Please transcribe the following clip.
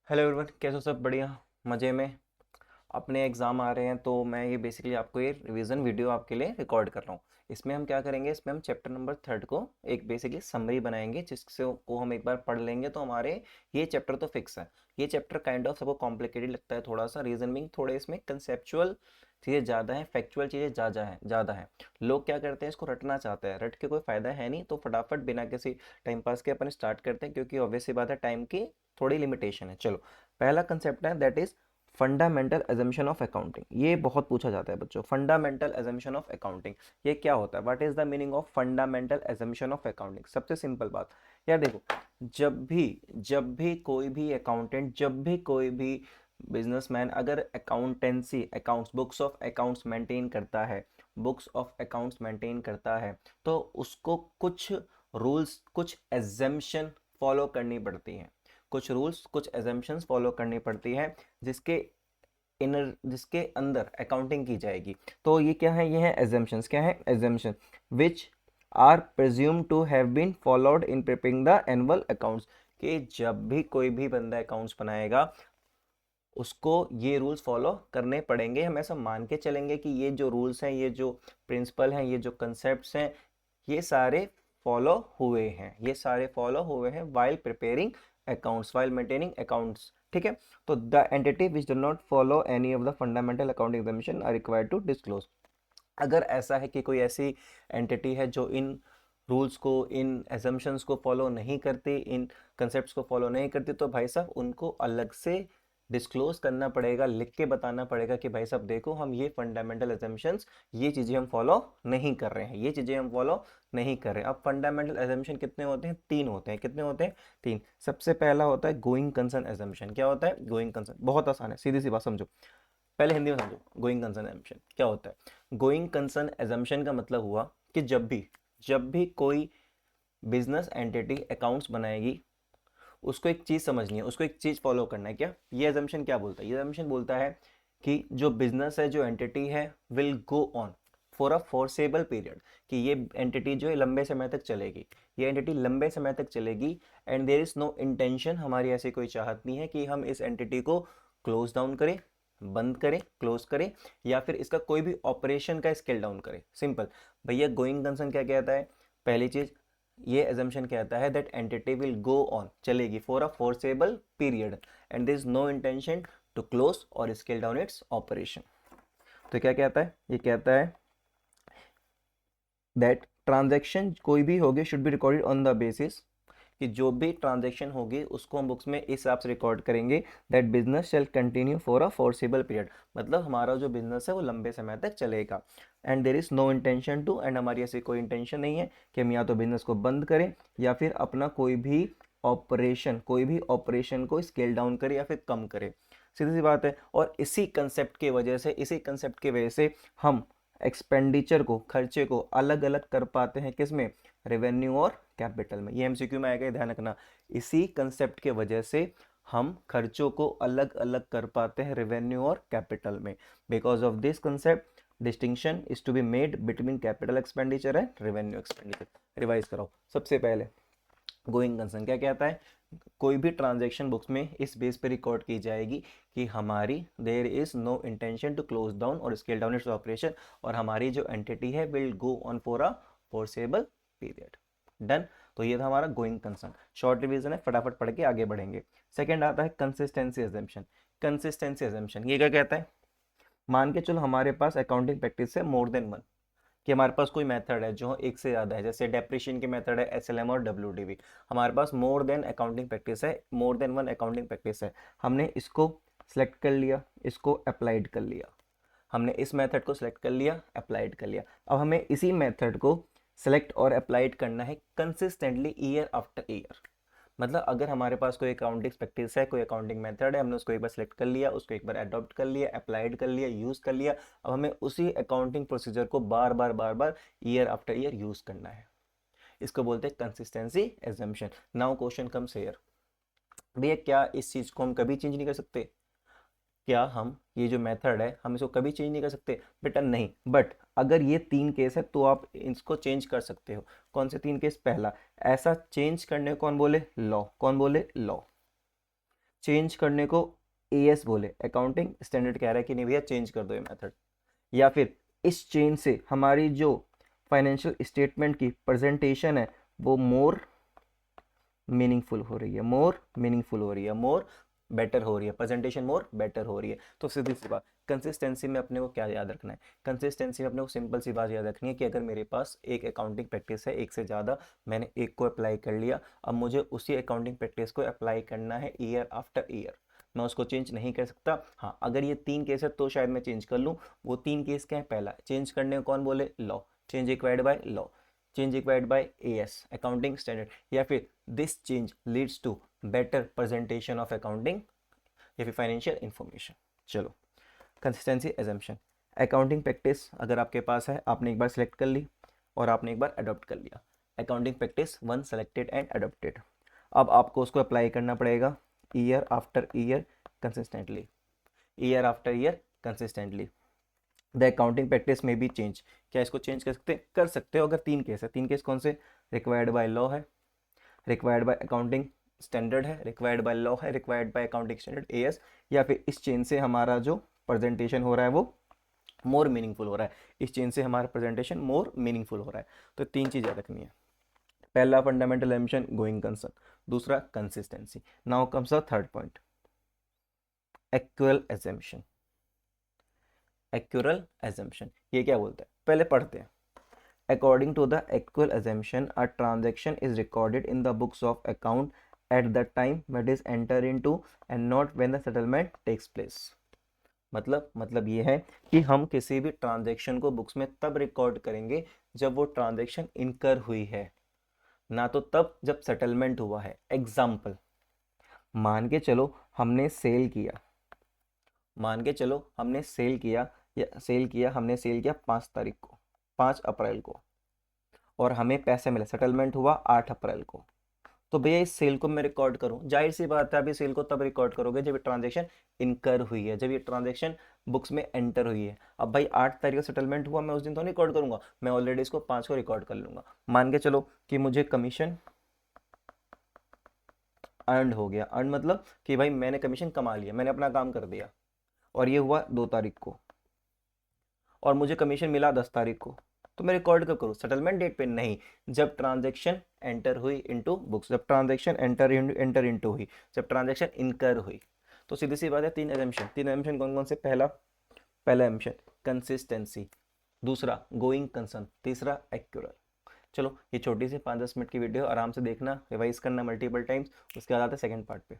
Hello everyone, कैसे हो? सब बढ़िया, मज़े में। अपने एग्ज़ाम आ रहे हैं तो मैं ये बेसिकली आपको ये रिवीजन वीडियो आपके लिए रिकॉर्ड कर रहा हूँ। इसमें हम क्या करेंगे, इसमें हम चैप्टर नंबर थर्ड को एक बेसिकली समरी बनाएंगे, जिससे को हम एक बार पढ़ लेंगे तो हमारे ये चैप्टर तो फिक्स है। ये चैप्टर काइंड ऑफ सबको कॉम्प्लिकेटेड लगता है थोड़ा सा, रीजन मीन थोड़े इसमें कंसेप्चुअल चीज़ें ज़्यादा हैं, फैक्चुअल चीज़ें ज़्यादा हैं। लोग क्या करते हैं, इसको रटना चाहते हैं, रट के कोई फ़ायदा है नहीं, तो फटाफट बिना किसी टाइम पास के अपन स्टार्ट करते हैं, क्योंकि ऑब्वियस सी बात है, टाइम की थोड़ी लिमिटेशन है। चलो, पहला कंसेप्ट है that is fundamental assumption of accounting. ये बहुत पूछा जाता है बच्चों, फंडामेंटल एजम्पशन ऑफ अकाउंटिंग ये क्या होता है? What is the meaning of fundamental assumption of accounting? सबसे सिंपल बात यार, देखो, जब भी कोई भी अकाउंटेंट, जब भी कोई भी बिजनेसमैन अगर accountancy accounts books of accounts maintain करता है, बुक्स ऑफ अकाउंट्स मेंटेन करता है, तो उसको कुछ रूल्स, कुछ एजम्पशन फॉलो करनी पड़ती हैं। कुछ रूल्स, कुछ एजम्पशंस फॉलो करनी पड़ती है, जिसके जिसके अंदर अकाउंटिंग की जाएगी। तो ये क्या है? ये है एजम्पशंस। क्या है? Assumption which are presume to have been followed in preparing the annual accounts. कि जब भी कोई भी बंदा अकाउंट्स बनाएगा, उसको ये रूल्स फॉलो करने पड़ेंगे। हम ऐसा मान के चलेंगे कि ये जो रूल्स हैं, ये जो प्रिंसिपल हैं, ये जो कंसेप्ट्स हैं, ये सारे फॉलो हुए हैं, ये सारे फॉलो हुए हैं while preparing accounts, while maintaining accounts. ठीक है। तो the entity which do not follow any of the fundamental accounting examination are required to disclose. अगर ऐसा है कि कोई ऐसी एंटिटी है जो इन रूल्स को, इन एजम्पशंस को फॉलो नहीं करती, इन कंसेप्ट्स को फॉलो नहीं करती, तो भाई साहब उनको अलग से डिस्क्लोज करना पड़ेगा, लिख के बताना पड़ेगा कि भाई साहब देखो, हम ये फंडामेंटल एजम्पशंस, ये चीज़ें हम फॉलो नहीं कर रहे हैं, ये चीज़ें हम फॉलो नहीं कर रहे हैं। अब फंडामेंटल एजम्पशन कितने होते हैं? तीन होते हैं। कितने होते हैं? तीन। सबसे पहला होता है गोइंग कंसर्न एजम्पशन। क्या होता है गोइंग कंसर्न? बहुत आसान है, सीधी सी बात समझो, पहले हिंदी में समझो। गोइंग कंसर्न एजम्पशन क्या होता है? गोइंग कंसर्न एजम्पशन का मतलब हुआ कि जब भी कोई बिजनेस एंटिटी अकाउंट्स बनाएगी, उसको एक चीज समझनी है, उसको एक चीज फॉलो करना है। क्या ये एजम्पशन क्या बोलता है? ये एजम्पशन बोलता है कि जो बिजनेस है, जो एंटिटी है, will go on for a foreseeable period. कि ये एंटिटी जो है लंबे समय तक चलेगी, ये एंटिटी लंबे समय तक चलेगी, and there is no intention, हमारी ऐसी कोई चाहत नहीं है कि हम इस एंटिटी को क्लोज डाउन करें, बंद करें, क्लोज करें, या फिर इसका कोई भी ऑपरेशन का स्केल डाउन करें। सिंपल भैया, गोइंग कंसर्न क्या कहता है? पहली चीज, ये एजम्पशन कहता है that entity will go on, चलेगी for a foreseeable period, and there is no intention to close or scale down its operation. तो क्या कहता है? ये कहता है दैट ट्रांजैक्शन कोई भी होगी should be recorded on the basis, कि जो भी ट्रांजैक्शन होगी उसको हम बुक्स में इस हिसाब से रिकॉर्ड करेंगे that business shall continue for a foreseeable period. मतलब हमारा जो बिजनेस है वो लंबे समय तक चलेगा, and there is no intention to, and हमारी ऐसी कोई इंटेंशन नहीं है कि हम या तो बिजनेस को बंद करें, या फिर अपना कोई भी ऑपरेशन को स्केल डाउन करें या फिर कम करें। सीधी सी बात है। और इसी कंसेप्ट की वजह से हम एक्सपेंडिचर को, खर्चे को अलग अलग कर पाते हैं। किसमें? रेवेन्यू और कैपिटल में। ये एमसीक्यू में आएगा, ध्यान रखना। इसी कंसेप्ट के वजह से हम खर्चों को अलग अलग कर पाते हैं रेवेन्यू और कैपिटल में। Because of this concept, distinction is to be made between capital expenditure and revenue expenditure. Revise कराओ। सबसे पहले गोइंग कंसर्न क्या कहता है? कोई भी ट्रांजैक्शन बुक्स में इस बेस पे रिकॉर्ड की जाएगी कि हमारी there is no intention to close down और स्केल डाउन इट्स ऑपरेशन, और हमारी जो एंटिटी है will go on for a foreseeable period. Done. तो ये था हमारा गोइंग कंसर्न। शॉर्ट रिवीजन है, फटाफट पढ़ के आगे बढ़ेंगे। सेकंड आता है कंसिस्टेंसी एजम्पशन। कंसिस्टेंसी एजम्पशन ये क्या कहता है? मान के चलो हमारे पास अकाउंटिंग प्रैक्टिस है मोर देन वन, कि हमारे पास कोई मेथड है जो एक से ज़्यादा है, जैसे डेप्रिशिएशन की मेथड है, एसएलएम और डब्ल्यूडीवी। हमारे पास मोर देन अकाउंटिंग प्रैक्टिस है, more than one accounting practice है। हमने इसको सेलेक्ट कर लिया, इसको अप्लाइड कर लिया, हमने इस मेथड को सिलेक्ट कर लिया, अप्लाइड कर लिया। अब हमें इसी मेथड को सेलेक्ट और अप्लाइड करना है कंसिस्टेंटली ईयर आफ्टर ईयर। मतलब अगर हमारे पास कोई अकाउंटिंग प्रैक्टिस है, कोई अकाउंटिंग मेथड है, हमने उसको एक बार सेलेक्ट कर लिया, उसको एक बार अडॉप्ट कर लिया, अप्लाइड कर लिया, यूज़ कर लिया, अब हमें उसी अकाउंटिंग प्रोसीजर को बार बार ईयर आफ्टर ईयर यूज़ करना है। इसको बोलते हैं consistency assumption. Now question comes here, भैया क्या इस चीज़ को हम कभी चेंज नहीं कर सकते? क्या हम ये जो मेथड है हम इसको कभी चेंज नहीं कर सकते? बेटा नहीं। बट अगर ये तीन केस है तो आप इसको चेंज कर सकते हो। कौन से तीन केस? पहला, ऐसा चेंज करने को कौन बोले? लॉ। कौन बोले? लॉ। चेंज करने को एएस बोले, अकाउंटिंग स्टैंडर्ड कह रहा है कि नहीं भैया चेंज कर दो ये मेथड, या फिर इस चेंज से हमारी जो फाइनेंशियल स्टेटमेंट की प्रेजेंटेशन है वो मोर मीनिंगफुल हो रही है, मोर मीनिंगफुल हो रही है, मोर बेटर हो रही है, प्रेजेंटेशन मोर बेटर हो रही है। तो सीधी सी बात, कंसिस्टेंसी में अपने को क्या याद रखना है, कंसिस्टेंसी में अपने को सिंपल सी बात याद रखनी है कि अगर मेरे पास एक अकाउंटिंग प्रैक्टिस है, एक से ज़्यादा, मैंने एक को अप्लाई कर लिया, अब मुझे उसी अकाउंटिंग प्रैक्टिस को अप्लाई करना है ईयर आफ्टर ईयर, मैं उसको चेंज नहीं कर सकता। हाँ, अगर ये 3 केस है तो शायद मैं चेंज कर लूँ। वो 3 केस क्या है, पहला चेंज करने को कौन बोले, law, change required by law, change required by AS accounting standard, या फिर this change leads to better presentation of accounting या फिर फाइनेंशियल इंफॉर्मेशन। चलो, कंसिस्टेंसी एजम्पशन, अकाउंटिंग प्रैक्टिस अगर आपके पास है, आपने एक बार सेलेक्ट कर ली और आपने एक बार अडॉप्ट कर लिया, accounting practice one selected and adopted, अब आपको उसको अप्लाई करना पड़ेगा year after year consistently, year after year consistently. The accounting practice में भी चेंज, क्या इसको चेंज कर सकते हो अगर 3 केस है, 3 केस कौन से, रिक्वायर्ड बाय लॉ है, रिक्वायर्ड बाय अकाउंटिंग स्टैंडर्ड है, रिक्वायर्ड बाय लॉ है, required by accounting standard as, या फिर इस चेंज से हमारा जो प्रेजेंटेशन हो रहा है वो मोर मीनिंगफुल हो रहा है, इस चेंज से हमारा प्रेजेंटेशन मोर मीनिंगफुल हो रहा है। तो 3 चीज़ याद रखनी है, पहला फंडामेंटल एम्बिशन गोइंग कंसर्न, दूसरा consistency, now comes the third point, actual assumption. Actual assumption ये क्या बोलता है, पहले पढ़ते हैं। According to the actual assumption, a transaction is recorded in the books of account at the time it is entered into and not when the settlement takes place. मतलब ये है कि हम किसी भी ट्रांजैक्शन को बुक्स में तब रिकॉर्ड करेंगे जब वो ट्रांजैक्शन इनकर हुई है, ना तो तब जब सेटलमेंट हुआ है। एग्जाम्पल, मान के चलो हमने सेल किया, मान के चलो हमने सेल किया, या हमने सेल किया 5 तारीख को, 5 अप्रैल को, और हमें पैसे मिले, सेटलमेंट हुआ 8 अप्रैल को। तो भैया इस सेल को मैं रिकॉर्ड करूं, जाहिर सी बात है अभी सेल को तब रिकॉर्ड करोगे जब ये ट्रांजैक्शन इनकर हुई है, जब ये ट्रांजैक्शन बुक्स में एंटर हुई है। अब भाई 8 तारीख को सेटलमेंट हुआ, मैं उस दिन तो नहीं रिकॉर्ड करूंगा, मैं ऑलरेडी इसको 5 को रिकॉर्ड कर लूंगा। मान के चलो कि मुझे कमीशन अर्न हो गया, अर्न मतलब कि भाई मैंने कमीशन कमा लिया, मैंने अपना काम कर दिया, और ये हुआ 2 तारीख को, और मुझे कमीशन मिला 10 तारीख को, तो मैं रिकॉर्ड कब करूँ, सेटलमेंट डेट पे नहीं, जब ट्रांजैक्शन एंटर हुई इनटू बुक्स, जब ट्रांजैक्शन एंटर इनटू हुई, जब ट्रांजैक्शन इनकर हुई। तो सीधी सी बात है, 3 एजम्पशन, 3 एजम्पशन कौन कौन से, पहला एजम्पशन कंसिस्टेंसी, दूसरा गोइंग कंसर्न, तीसरा एक्यूरल। चलो, ये छोटी सी 5-10 मिनट की वीडियो आराम से देखना, रिवाइज करना मल्टीपल टाइम्स, उसके बाद आते हैं सेकंड पार्ट पे।